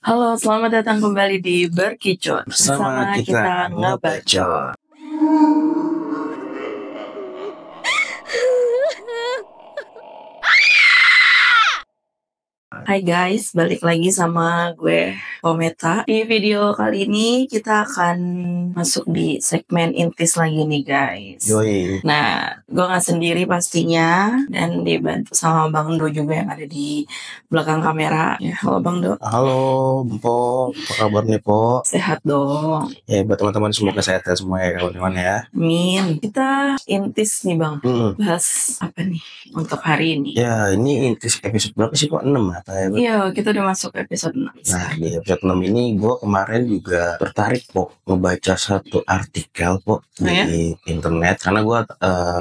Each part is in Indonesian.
Halo, selamat datang kembali di Berkicot. Bersama kita ngebacot. Hai guys, balik lagi sama gue Kometa. Di video kali ini kita akan masuk di segmen intis lagi nih guys. Yoi. Nah, gue gak sendiri pastinya, dan dibantu sama Bang Do juga yang ada di belakang kamera. Ya, halo Bang Do. Halo, Po. Apa kabar nih, Po? Sehat dong. Ya, buat teman-teman semoga kesehatan semua ya, kawan-kawan ya. Amin. Kita intis nih Bang. Hmm. Bahas apa nih untuk hari ini? Ya, ini intis episode berapa sih, Po? 6 apa ya? Iya, kita udah masuk episode 6. Nah, di episode 6 ini gue kemarin juga tertarik, Po, ngebaca satu artikel, Po, di internet. Karena gue,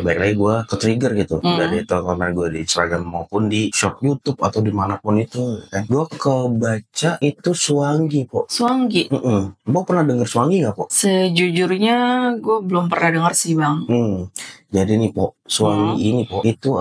baik lagi gue ke-trigger gitu. Dari tontonan gue di Instagram maupun di shop YouTube atau dimanapun itu. Kan. Gue kebaca itu Swangi, Po. Swangi? Po pernah denger Swangi gak, Po? Sejujurnya gue belum pernah denger sih, Bang. Jadi nih, Po, Swangi ini, Po, itu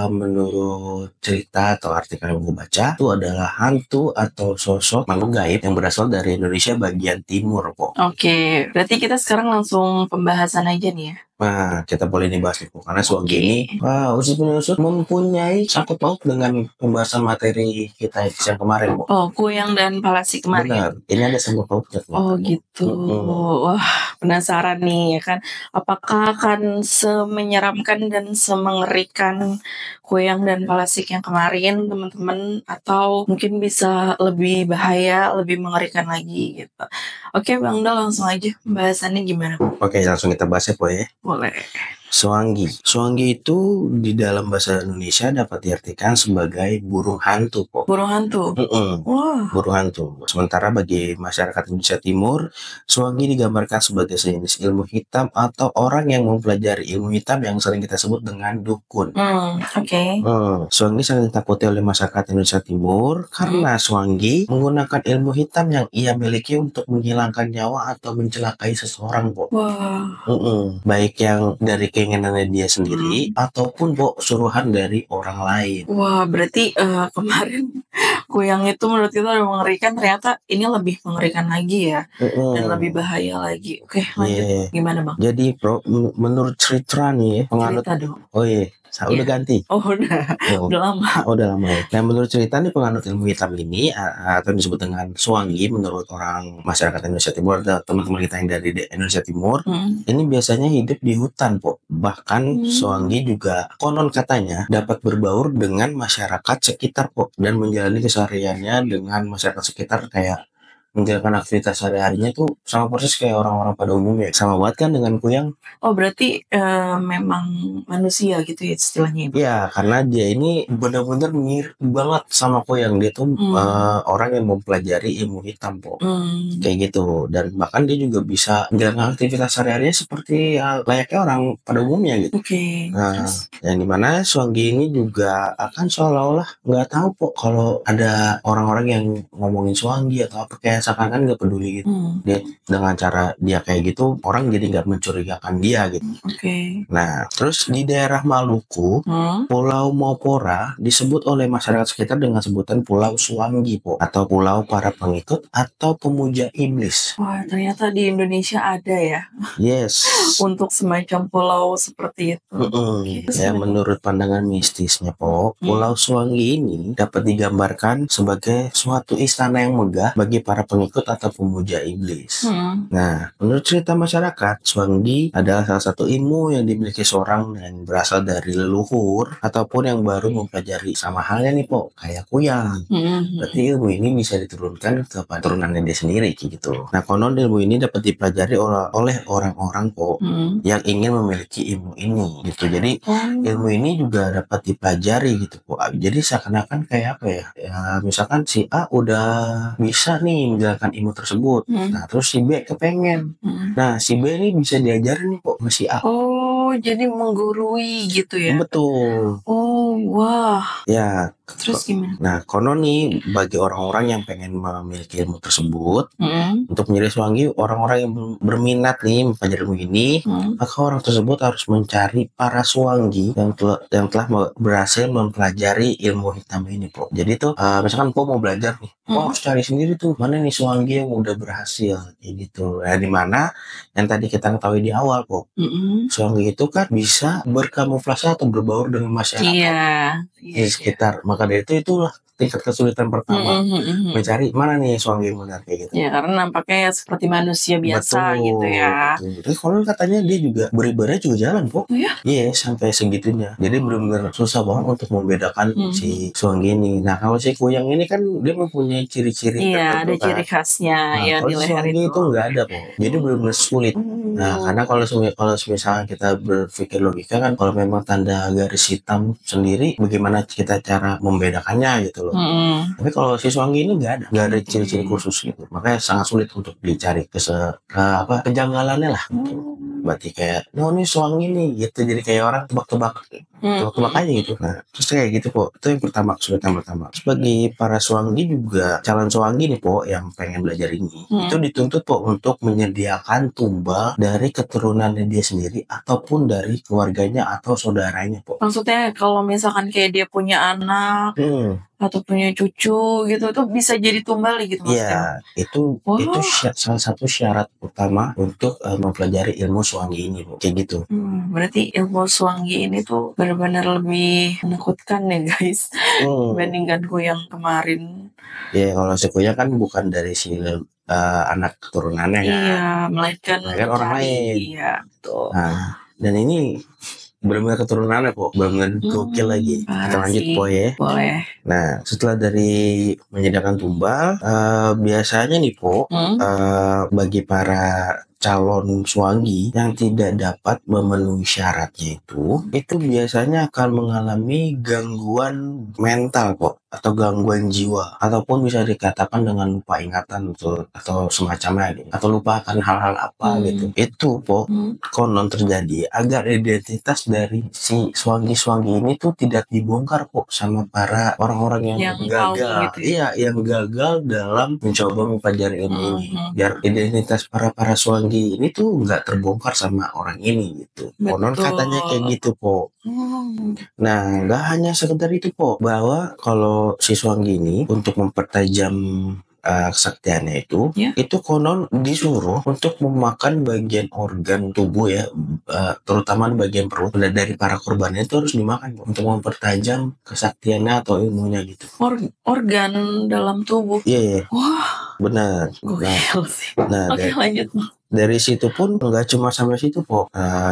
menurut cerita atau artikel yang gue baca, itu adalah hantu atau sosok makhluk gaib yang berasal dari Indonesia bagian timur, Po. Oke, berarti kita sekarang langsung pembahasan aja nih ya. Nah, kita boleh nih bahas nih, Po, karena Swangi ini, usut mempunyai sangkut paut dengan pembahasan materi kita yang kemarin, Po. Oh, Kuyang dan Palasi kemarin. Benar, ini ada sangkut pautnya. Oh gitu. Wah, penasaran nih ya kan. Apakah akan semenyeramkan dan semengerikan Kuyang dan Palasik yang kemarin, teman-teman, atau mungkin bisa lebih bahaya, lebih mengerikan lagi gitu. Oke, Bang Do, langsung aja pembahasannya gimana? Oke, langsung kita bahas ya, Po ya. Boleh. Swangi. Swangi itu di dalam bahasa Indonesia dapat diartikan sebagai burung hantu, Po. Burung hantu? Wah. Burung hantu. Sementara bagi masyarakat Indonesia Timur, Swangi digambarkan sebagai sejenis ilmu hitam atau orang yang mempelajari ilmu hitam yang sering kita sebut dengan dukun. Oke. Swangi sangat ditakuti oleh masyarakat Indonesia Timur karena Swangi menggunakan ilmu hitam yang ia miliki untuk menghilangkan nyawa atau mencelakai seseorang, Po. Wah. Baik yang dari keinginannya dia sendiri ataupun, Po, suruhan dari orang lain. Wah, berarti kemarin Kuyang itu menurut kita udah mengerikan, ternyata ini lebih mengerikan lagi ya, dan lebih bahaya lagi. Oke, lanjut. Gimana, Bang? Jadi, Bro, menurut cerita nih ya, penganut. Cerita dong. Oh iya, udah ganti. Oh udah lama. Oh, udah lama ya. Nah, menurut cerita nih penganut ilmu hitam ini atau disebut dengan Swangi menurut orang masyarakat Indonesia Timur atau teman-teman kita yang dari Indonesia Timur, ini biasanya hidup di hutan, Po. Bahkan Swangi juga konon katanya dapat berbaur dengan masyarakat sekitar, Po, dan menjalani kesehariannya dengan masyarakat sekitar kayak menjalankan aktivitas sehari-harinya tuh sama persis kayak orang-orang pada umumnya. Sama banget kan dengan Kuyang. Oh, berarti memang manusia gitu ya istilahnya. Iya, karena dia ini benar-benar mirip banget sama Kuyang. Dia tuh orang yang mempelajari ilmu hitam, Po. Kayak gitu. Dan bahkan dia juga bisa menjalankan aktivitas sehari-harinya seperti layaknya orang pada umumnya gitu. Nah, yang dimana Swangi ini juga akan seolah-olah nggak tahu, Po, kalau ada orang-orang yang ngomongin Swangi atau apa, kayak seakan-akan nggak peduli gitu. Dia dengan cara dia kayak gitu, orang jadi nggak mencurigakan dia gitu. Nah, terus di daerah Maluku, Pulau Mopora disebut oleh masyarakat sekitar dengan sebutan Pulau Swangi, Po, atau Pulau para pengikut atau pemuja iblis. Wah, ternyata di Indonesia ada ya. Yes. Untuk semacam pulau seperti itu. Ya, menurut pandangan mistisnya, Po, Pulau Swangi ini dapat digambarkan sebagai suatu istana yang megah bagi para pengikut atau pemuja iblis. Nah, menurut cerita masyarakat, Swangi adalah salah satu ilmu yang dimiliki seorang yang berasal dari leluhur ataupun yang baru mempelajari. Sama halnya nih, Po, kayak Kuyang. Berarti ilmu ini bisa diturunkan kepada turunannya dia sendiri gitu. Nah, konon ilmu ini dapat dipelajari oleh orang-orang, Po, yang ingin memiliki ilmu ini gitu. Jadi ilmu ini juga dapat dipelajari gitu, Po. Jadi seakan-akan kayak apa ya? Ya, misalkan si A udah bisa nih menjalankan ilmu tersebut. Nah, terus si B kepengen. Nah, si B ini bisa diajarin nih, Po, sama si A. Oh, jadi menggurui gitu ya? Betul. Oh, wah. Ya, Terus gimana? nah konon nih bagi orang-orang yang pengen memiliki ilmu tersebut, untuk menjadi suwangi, orang-orang yang berminat nih mempelajari ilmu ini, maka orang tersebut harus mencari para suwangi yang telah berhasil mempelajari ilmu hitam ini, Po. Jadi tuh, misalkan Po mau belajar nih, Po harus cari sendiri tuh mana nih suwangi yang udah berhasil, kayak gitu. Nah, dimana yang tadi kita ketahui di awal, Po, suwangi itu kan bisa berkamuflase atau berbaur dengan masyarakat di sekitar. Maka dari itulah tingkat kesulitan pertama, mencari mana nih suwangi yang benar, kayak gitu. Ya, karena nampaknya seperti manusia biasa gitu ya. Betul. Terus kalau katanya dia juga beribadah juga jalan, Po. Iya, sampai segitunya. Jadi benar-benar susah banget untuk membedakan si suwangi ini. Nah, kalau si kuyang ini kan dia mempunyai ciri-ciri Iya, ada tertentu ciri kan. khasnya Nah, ya kalau di si leher suwangi itu. itu nggak ada, Po. Jadi benar-benar sulit. Nah, karena kalau misalnya kita berpikir logika kan, kalau memang tanda garis hitam sendiri, bagaimana kita cara membedakannya gitu loh. Tapi kalau si suwangi ini nggak ada ciri-ciri khusus gitu. Makanya sangat sulit untuk dicari kejanggalannya lah. Berarti kayak, oh ini suwangi nih gitu. Jadi kayak orang tebak-tebak aja gitu. Nah, terus kayak gitu, Po. Itu yang pertama, kesulitan pertama. Terus bagi para suwangi juga, calon suwangi nih, Po, yang pengen belajar ini, itu dituntut, Po, untuk menyediakan tumbal dari keturunannya dia sendiri ataupun dari keluarganya atau saudaranya, Po. Maksudnya kalau misalkan kayak dia punya anak atau punya cucu gitu, itu bisa jadi tumbal gitu maksudnya? Iya, itu salah satu syarat utama untuk mempelajari ilmu suwangi ini, Po. Kayak gitu. Berarti ilmu suwangi ini tuh benar-benar lebih menakutkan ya, guys, dibandingkan yang kemarin. Ya, kalau si kuyang kan bukan dari si anak keturunannya kan. Iya, melainkan orang lain. Iya, betul. Nah, dan ini benar-benar keturunannya, Po. Benar-benar gokil lagi. Kita lanjut, Po, ya. Boleh. Nah, setelah dari menyediakan tumbal, biasanya nih, Po, bagi para calon suwangi yang tidak dapat memenuhi syaratnya itu biasanya akan mengalami gangguan mental, kok, atau gangguan jiwa, ataupun bisa dikatakan dengan lupa ingatan atau semacamnya gitu, atau lupa akan hal-hal apa gitu. Itu, Po, konon terjadi agar identitas dari si suwangi-suwangi ini tuh tidak dibongkar, kok, sama para orang-orang yang gagal. Gitu. Iya, yang gagal dalam mencoba mempelajari ilmu ini. Biar identitas para suwangi ini tuh nggak terbongkar sama orang ini gitu. Konon katanya kayak gitu, Po. Nah, nggak hanya sekedar itu, Po, bahwa kalau si suwangi ini untuk mempertajam kesaktiannya itu konon disuruh untuk memakan bagian organ tubuh ya, terutama bagian perut dari para korbannya itu harus dimakan, Po, untuk mempertajam kesaktiannya atau ilmunya gitu. Organ dalam tubuh? Iya. Wah, benar. Nah, oke, lanjut. Dari situ pun nggak cuma sampai situ, Po.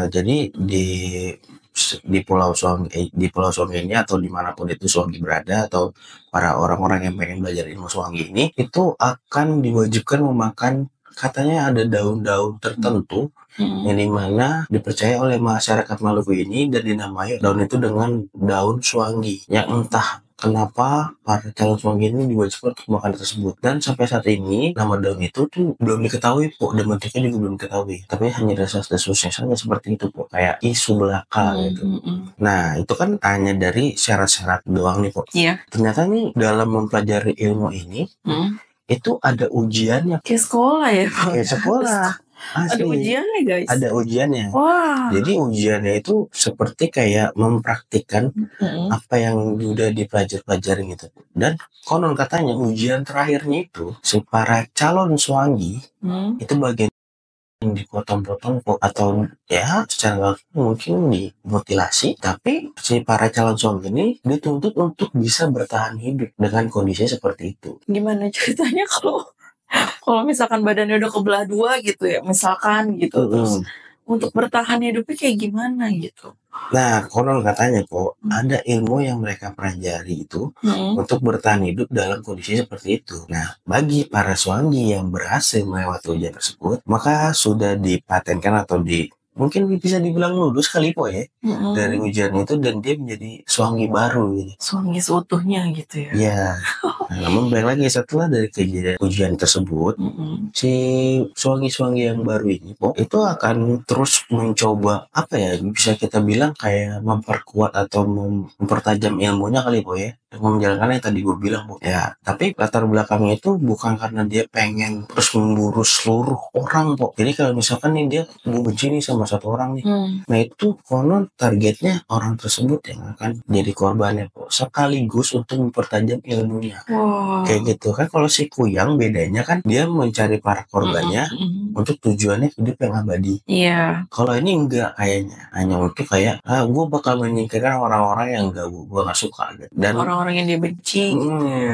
Jadi di Pulau Suwangi ini atau dimanapun itu suwangi berada atau para orang-orang yang pengen belajar ilmu suwangi ini itu akan diwajibkan memakan, katanya ada daun-daun tertentu yang dimana dipercaya oleh masyarakat Maluku ini dan dinamai daun itu dengan daun suwangi, yang entah kenapa para calon suwangi ini diwajibkan untuk makan tersebut. Dan sampai saat ini nama daun itu tuh belum diketahui, Po, dan bentuknya juga belum diketahui, tapi hanya desas-desusnya saja seperti itu, Po, kayak isu belaka gitu. Nah, itu kan hanya dari syarat-syarat doang nih, Po. Ternyata nih dalam mempelajari ilmu ini itu ada ujiannya. Kayak sekolah ya, Pak? Kayak sekolah. Asli. Ada ujiannya, guys? Ada ujiannya. Wah. Jadi ujiannya itu seperti kayak mempraktikkan apa yang udah dipelajari gitu. Dan konon katanya ujian terakhirnya itu si para calon suwangi itu bagian yang dipotong-potong atau ya secara mungkin dimutilasi, tapi si para calon suwangi ini dituntut untuk bisa bertahan hidup dengan kondisi seperti itu. Gimana ceritanya kalau misalkan badannya udah kebelah dua gitu ya, misalkan gitu, terus untuk bertahan hidupnya kayak gimana gitu? Nah, konon katanya, Po, ada ilmu yang mereka pelajari itu untuk bertahan hidup dalam kondisi seperti itu. Nah, bagi para suwangi yang berhasil melewati ujian tersebut, maka sudah dipatenkan atau mungkin bisa dibilang lulus kali po ya dari ujian itu, dan dia menjadi suami baru gitu. Suami seutuhnya gitu ya. Iya. Nah, namun balik lagi setelah dari kejadian ujian tersebut, si suami yang baru ini po itu akan terus mencoba apa ya, bisa kita bilang kayak memperkuat atau mempertajam ilmunya kali po ya, dengan menjalankan yang tadi gue bilang po ya. Tapi latar belakangnya itu bukan karena dia pengen terus memburu seluruh orang po. Jadi kalau misalkan nih dia benci nih sama satu orang nih, nah itu konon targetnya orang tersebut yang akan jadi korbannya po, sekaligus untuk mempertajam ilmunya. Kayak gitu kan. Kalau si Kuyang bedanya kan dia mencari para korbannya untuk tujuannya hidup yang abadi. Iya. Kalau ini enggak, kayaknya hanya untuk kayak gue bakal menyingkirkan orang-orang yang gue gak suka gitu. Dan orang-orang yang dia benci.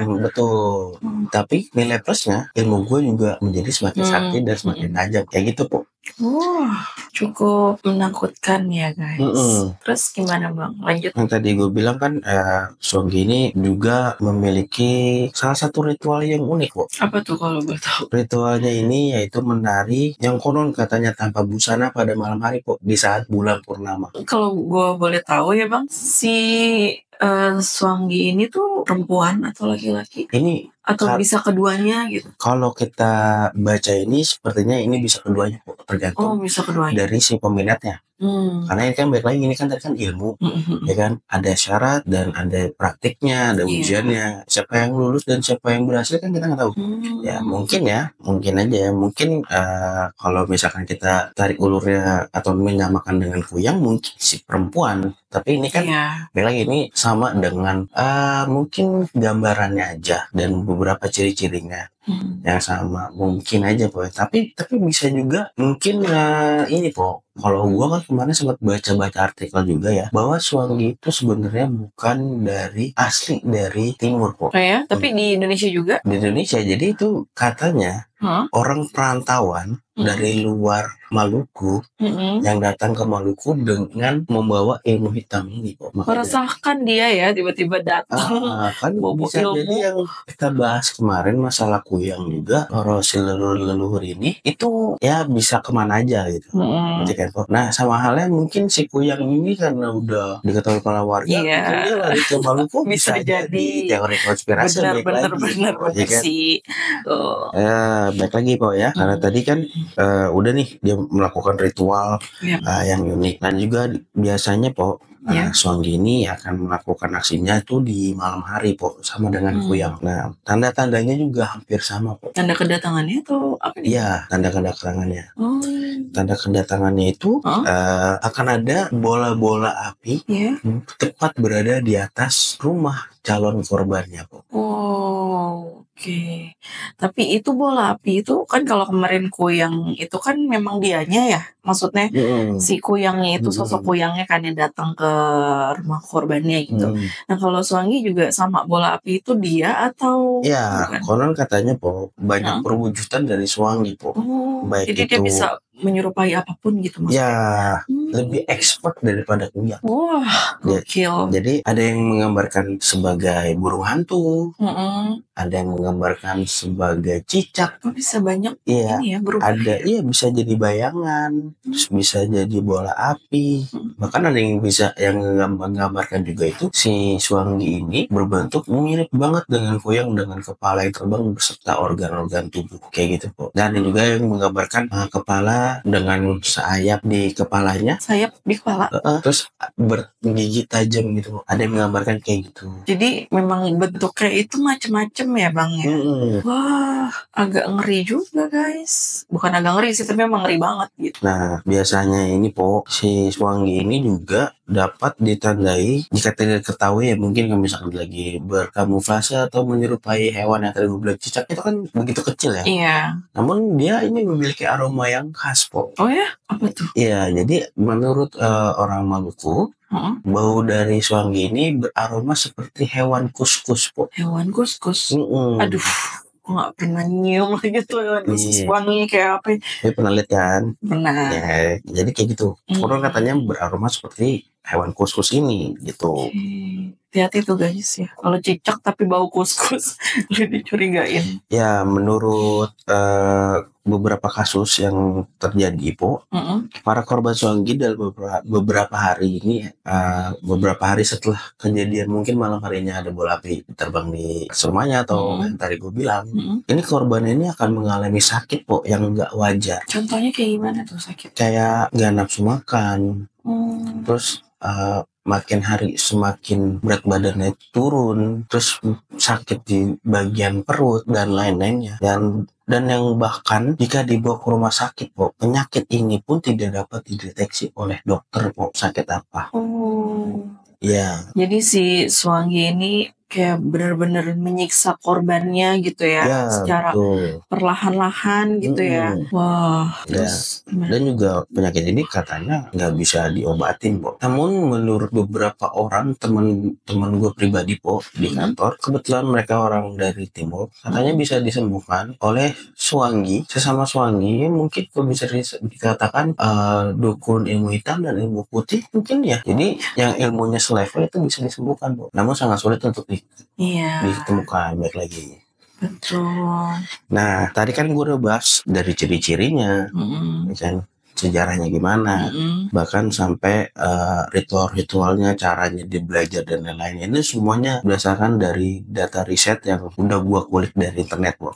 Betul. Tapi nilai plusnya ilmu gue juga menjadi semakin sakti dan semakin tajam kayak gitu po. Cukup menakutkan ya guys. Terus gimana bang? Lanjut. Yang tadi gue bilang kan Songgi ini juga memiliki salah satu ritual yang unik kok. Apa tuh kalau gue tahu? Ritualnya ini yaitu menari yang konon katanya tanpa busana pada malam hari kok, di saat bulan purnama. Kalau gue boleh tahu ya bang, si Songgi ini tuh perempuan atau laki-laki? Ini atau bisa keduanya gitu? Kalau kita baca ini sepertinya ini bisa keduanya, tergantung bisa keduanya dari si peminatnya. Karena ini kan balik lagi, ini kan tadi kan ilmu, ya kan, ada syarat dan ada praktiknya, ada ujiannya. Siapa yang lulus dan siapa yang berhasil kan kita nggak tahu. Ya mungkin aja ya, mungkin kalau misalkan kita tarik ulurnya atau menyamakan dengan Kuyang, mungkin si perempuan. Tapi ini kan balik lagi, ini sama dengan mungkin gambarannya aja dan beberapa ciri-cirinya yang sama, mungkin aja po. Tapi bisa juga mungkin ini po. Kalau gua kan kemarin sempat baca artikel juga ya, bahwa Songgi itu sebenarnya bukan asli dari timur po. Ya, tapi di Indonesia juga. Di Indonesia, jadi itu katanya orang perantauan dari luar Maluku yang datang ke Maluku dengan membawa ilmu hitam ini kok. Meresahkan dia ya tiba-tiba datang. Kan bisa ilmu. Jadi yang kita bahas kemarin masalah Kuyang juga, kalau si leluhur ini itu ya bisa kemana aja gitu. Nah sama halnya mungkin si Kuyang ini karena udah diketahui para warga, mungkin dia lari ke Maluku. bisa jadi teori konspirasi. Benar sih. Baik lagi po ya, karena tadi kan udah nih dia melakukan ritual yang unik, dan juga biasanya po Songgi ini akan melakukan aksinya itu di malam hari po, sama dengan Kuyang. Nah tanda-tandanya juga hampir sama po. Tanda kedatangannya tuh apa nih? Iya, tanda kedatangannya. Tanda kedatangannya itu akan ada bola-bola api tepat berada di atas rumah calon korbannya po. Oke. Tapi itu bola api itu kan kalau kemarin Kuyang itu kan memang dianya ya, maksudnya si Kuyangnya itu sosok Kuyangnya kan yang datang ke rumah korbannya gitu. Nah kalau Songgi juga sama bola api itu dia atau? Ya, konon katanya po banyak perwujudan dari Songgi po. Baik jadi itu dia bisa menyerupai apapun gitu maksudnya. Ya, lebih expert daripada Kuyang. Wah, gokil. Jadi ada yang menggambarkan sebagai burung hantu, ada yang menggambarkan sebagai cicak. Bisa banyak ini ya berubah. Ada, bisa jadi bayangan, terus bisa jadi bola api. Bahkan ada yang bisa yang menggambarkan juga itu si Songgi ini berbentuk mirip banget dengan Kuyang, dengan kepala yang terbang beserta organ-organ tubuh kayak gitu po. Dan ada juga yang menggambarkan kepala dengan sayap di kepalanya. Sayap di kepala. Terus bergigi tajam gitu. Ada yang menggambarkan kayak gitu. Jadi memang bentuknya itu macam-macam ya bang ya. Wah, agak ngeri juga guys. Bukan agak ngeri sih, tapi memang ngeri banget gitu. Nah, biasanya ini po, si Songgi ini juga dapat ditandai jika tidak ketahui ya, mungkin kalau misalkan lagi berkamuflase atau menyerupai hewan yang tadi gue bilang cicak, itu kan begitu kecil ya. Iya. Namun dia ini memiliki aroma yang khas po. Oh ya? Apa tuh? Iya, jadi menurut orang Maluku, bau dari Songgi ini beraroma seperti hewan kuskus po. Hewan kuskus? Aduh, gue gak pernah nyium lagi tuh hewan kuskus wangi kayak apa. Tapi pernah lihat kan? Pernah. Ya, jadi kayak gitu. Orang katanya beraroma seperti hewan kuskus ini gitu. hati-hati tuh guys ya. Kalau cicak tapi bau kuskus, dicurigain. Ya, menurut beberapa kasus yang terjadi, Po, para korban Suwangi dalam beberapa hari ini, beberapa hari setelah kejadian, mungkin malam harinya ada bola api terbang di rumahnya atau yang tadi gue bilang, ini korban ini akan mengalami sakit, Po, yang nggak wajar. Contohnya kayak gimana tuh sakit? Kayak nggak nafsu makan, terus makin hari semakin berat badannya turun, terus sakit di bagian perut dan lain-lainnya, dan yang bahkan jika dibawa ke rumah sakit, Po, penyakit ini pun tidak dapat dideteksi oleh dokter, Po, sakit apa. Ya. Jadi si Suwangi ini kayak benar-benar menyiksa korbannya gitu ya, secara perlahan-lahan gitu ya. Wah, terus dan juga penyakit ini katanya nggak bisa diobatin, Po. Namun menurut beberapa orang, teman gue pribadi, Po, di kantor, kebetulan mereka orang dari timur, katanya bisa disembuhkan oleh Suwangi, sesama Suwangi. Mungkin bisa dikatakan dukun ilmu hitam dan ilmu putih mungkin ya. Jadi yang ilmunya selevel itu bisa disembuhkan, Po. Namun sangat sulit untuk ditemukan baik lagi. Betul. Nah, tadi kan gue udah bahas dari ciri-cirinya, kan, sejarahnya gimana, bahkan sampai ritual-ritualnya, caranya dia belajar dan lain-lain. Ini semuanya berdasarkan dari data riset yang udah gue kulik dari internet, Po.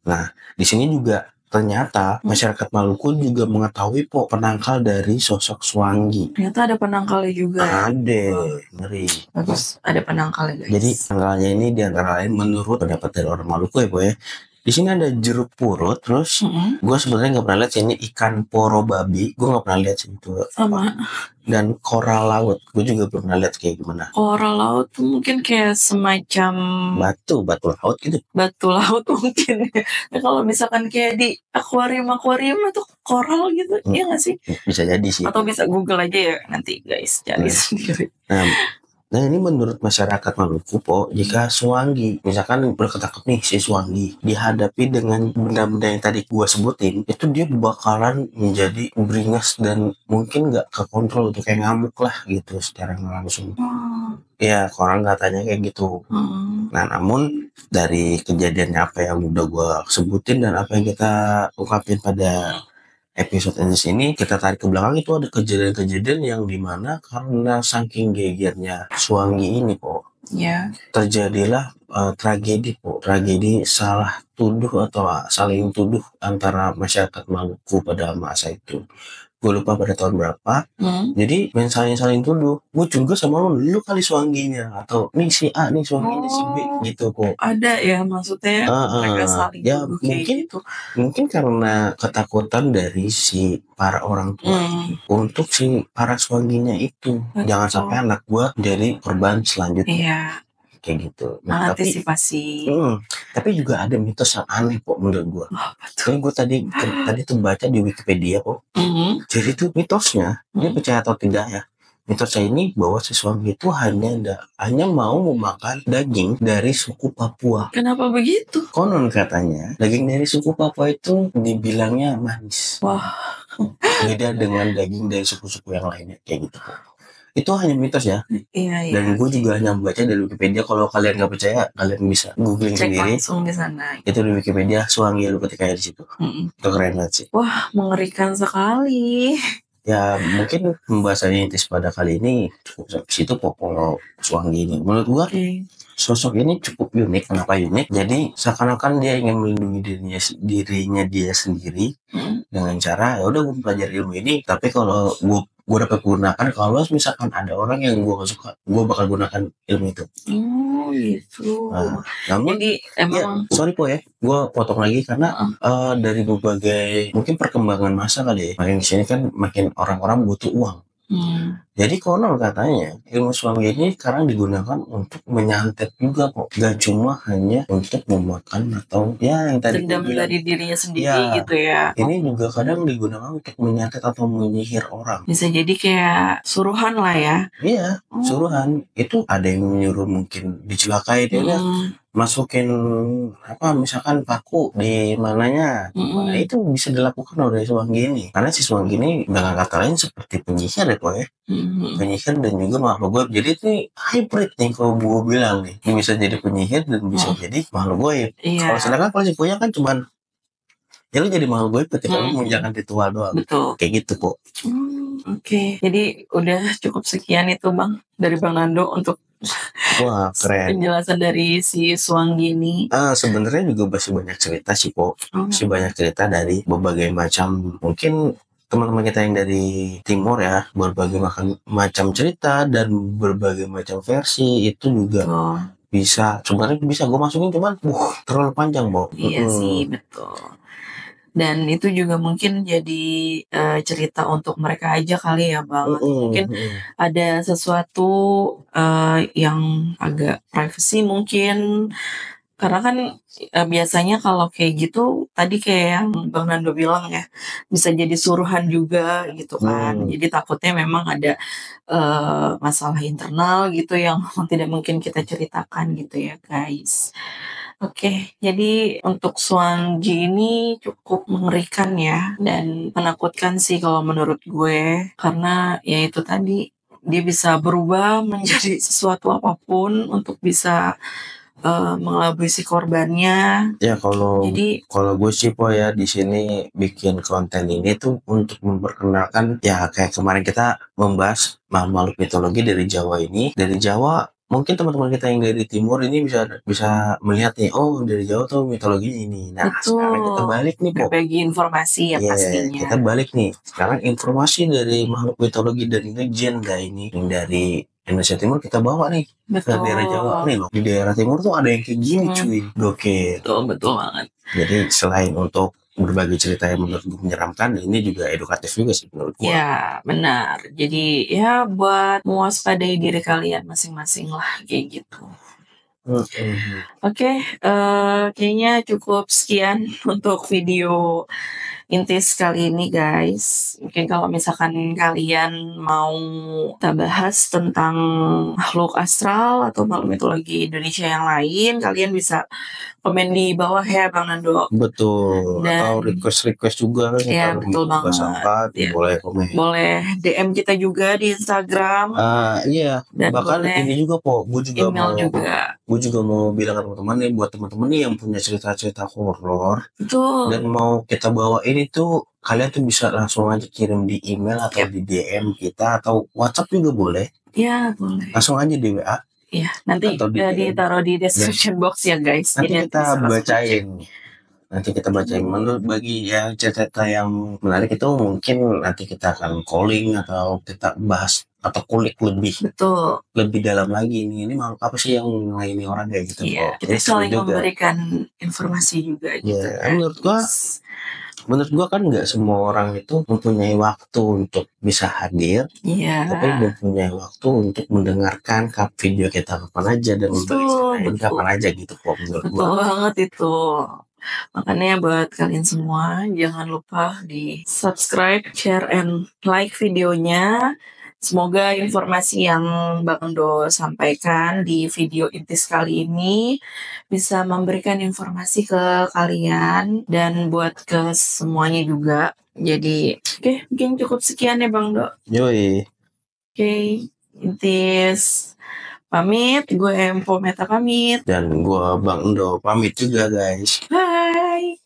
Nah, di sini juga ternyata masyarakat Maluku juga mengetahui, Po, penangkal dari sosok Suwangi. Ternyata ada penangkalnya juga. Ada, ngeri. Bagus, ada penangkalnya guys. Jadi penangkalnya ini diantara lain menurut pendapat dari orang Maluku ya, Po, ya. Di sini ada jeruk purut, terus gue sebenarnya nggak pernah lihat sini ikan poro babi, gue nggak pernah lihat sih itu. Sama. Dan koral laut, gue juga belum pernah lihat kayak gimana. Koral laut tuh mungkin kayak semacam batu laut gitu. Batu laut mungkin. Nah, kalau misalkan kayak di akuarium itu koral gitu, iya nggak sih? Bisa jadi sih. Atau bisa Google aja ya nanti guys, cari sendiri. Nah, ini menurut masyarakat Maluku, Po, jika Suwangi, misalkan berketakut nih si Suwangi, dihadapi dengan benda-benda yang tadi gua sebutin, itu dia bakalan menjadi beringas dan mungkin nggak kekontrol, tuh kayak ngamuk lah gitu secara langsung. Ya, orang katanya kayak gitu. Nah, namun dari kejadiannya apa yang udah gua sebutin dan apa yang kita ungkapin pada episode ini, kita tarik ke belakang, itu ada kejadian-kejadian yang dimana karena saking gegernya Suwangi ini, Po, terjadilah tragedi, Po. Tragedi salah tuduh atau saling tuduh antara masyarakat Maluku pada masa itu. Gue lupa pada tahun berapa. Jadi main saling tuduh, gue juga sama lu kali Suwanginya, atau nih si A nih Suwanginya si B gitu, kok. Ada ya maksudnya mereka saling ya, tuduh kayak gitu. Mungkin karena ketakutan dari si para orang tua untuk si para Suwanginya itu. Jangan sampai anak gue jadi korban selanjutnya. Iya. Kayak gitu. Nah, antisipasi. Tapi juga ada mitos yang aneh, kok, menurut gue. Jadi gue tadi tuh baca di Wikipedia, kok. Jadi tuh mitosnya, dia percaya atau tidak ya, mitosnya ini bahwa si Suwangi itu hanya mau memakan daging dari suku Papua. Kenapa begitu? Konon katanya daging dari suku Papua itu dibilangnya manis. Wah. Beda dengan daging dari suku-suku yang lainnya, kayak gitu. Itu hanya mitos ya. Iya. Dan gue juga hanya membaca dari Wikipedia. Kalau kalian nggak percaya, kalian bisa googling sendiri. Langsung di sana. Itu di Wikipedia, Suwangi, lu ketik aja di situ. Itu keren banget sih. Wah, mengerikan sekali. Ya, mungkin pembahasannya intis pada kali ini cukup sampai situ, Popolo Suwangi ini. Menurut gua sosok ini cukup unik. Kenapa unik? Jadi seakan-akan dia ingin melindungi dirinya dia sendiri dengan cara, ya udah gue belajar ilmu ini, tapi kalau gue dapat gunakan, kalau misalkan ada orang yang gue gak suka, gue bakal gunakan ilmu itu. Gitu. Namun jadi emang sorry, Po, ya, gue potong lagi karena dari berbagai mungkin perkembangan masa kali ya, makin sini kan makin orang-orang butuh uang. Jadi konon katanya ilmu Suwangi ini sekarang digunakan untuk menyantet juga, kok. Gak cuma hanya untuk memakan atau ya yang tadi dendam dari dirinya sendiri gitu ya. Ini juga kadang digunakan untuk menyantet atau menyihir orang. Bisa jadi kayak suruhan lah ya. Iya, suruhan. Itu ada yang menyuruh mungkin dicelakai, dia masukin misalkan paku di mananya. Nah, itu bisa dilakukan oleh Suwanggini. Karena si Suwanggini dengan kata lain seperti penyihir ya kok ya. Penyihir dan juga makhluk goib. Jadi itu hybrid nih kalau gue bilang nih. Bisa jadi penyihir dan bisa jadi makhluk goib. Kalau sedangkan kalau si Kuyang kan cuman ya lu jadi makhluk goib ketika lu menjalankan ritual doang. Betul. Kayak gitu kok. Oke. Jadi udah cukup sekian itu Bang dari Bang Nando untuk wah keren penjelasan dari si Suwanggini. Sebenarnya juga masih banyak cerita sih kok. Masih banyak cerita dari berbagai macam, mungkin teman-teman kita yang dari timur ya, berbagai macam cerita dan berbagai macam versi itu juga bisa. Sebenarnya bisa gue masukin cuman terlalu panjang, Bo. Iya sih, betul. Dan itu juga mungkin jadi cerita untuk mereka aja kali ya Bang. Mungkin ada sesuatu yang agak privacy mungkin. Karena kan biasanya kalau kayak gitu, tadi kayak yang Bang Nando bilang ya, bisa jadi suruhan juga gitu kan. Jadi takutnya memang ada masalah internal gitu yang tidak mungkin kita ceritakan gitu ya guys. Oke, jadi untuk Suwanggi ini cukup mengerikan ya dan menakutkan sih kalau menurut gue karena ya itu tadi dia bisa berubah menjadi sesuatu apapun untuk bisa mengelabui si korbannya. Ya kalau gue sih po ya di sini bikin konten ini tuh untuk memperkenalkan ya kayak kemarin kita membahas makhluk mitologi dari Jawa ini. Dari Jawa mungkin teman-teman kita yang dari timur ini bisa melihat nih, oh dari Jawa tuh mitologi ini. Nah sekarang kita balik nih po. Berbagi informasi ya pastinya. Kita balik nih. Sekarang informasi dari makhluk mitologi dari legenda ini yang dari Indonesia Timur kita bawa nih ke daerah Jawa nih loh. Di daerah Timur tuh ada yang kayak gini cuy. Gokil. Betul banget. Jadi selain untuk berbagi cerita yang menurut gue menyeramkan, ini juga edukatif juga sih menurut gue. Ya benar. Jadi ya buat mewaspadai diri kalian masing-masing lah kayak gitu. Oke, kayaknya cukup sekian untuk video intis kali ini guys. Mungkin kalau misalkan kalian mau kita bahas tentang makhluk astral atau makhluk mitologi Indonesia yang lain, kalian bisa komen di bawah ya Bang Nando. Betul. Atau request juga kan. Ya betul banget. Ya. Boleh komen. Boleh DM kita juga di Instagram. Iya. Dan bahkan ini juga po, gue juga mau bilang ke teman-teman nih, buat teman-teman nih yang punya cerita-cerita horor dan mau kita bawa ini tuh, kalian tuh bisa langsung aja kirim di email atau di DM kita atau WhatsApp juga boleh. Iya boleh. Langsung aja di WA. Iya, nanti ditaruh di description box ya guys. Nanti kita bacain. Menurut bagi yang cerita yang menarik itu mungkin nanti kita akan calling atau kita bahas atau kulik lebih dalam lagi ini makhluk apa sih yang melayani orang kayak gitu. Kita saling memberikan informasi juga gitu. Menurut gua kan nggak semua orang itu mempunyai waktu untuk bisa hadir, tapi mempunyai waktu untuk mendengarkan video kita kapan aja dan memberi cerita kapan aja gitu kok menurut gua. Betul banget itu. Makanya buat kalian semua jangan lupa di subscribe, share, and like videonya. Semoga informasi yang Bang Do sampaikan di video intis kali ini bisa memberikan informasi ke kalian dan buat ke semuanya juga. Jadi, mungkin cukup sekian ya Bang Do. Yoi. Intis pamit, gue Empo Meta pamit. Dan gue Bang Do pamit juga guys. Bye.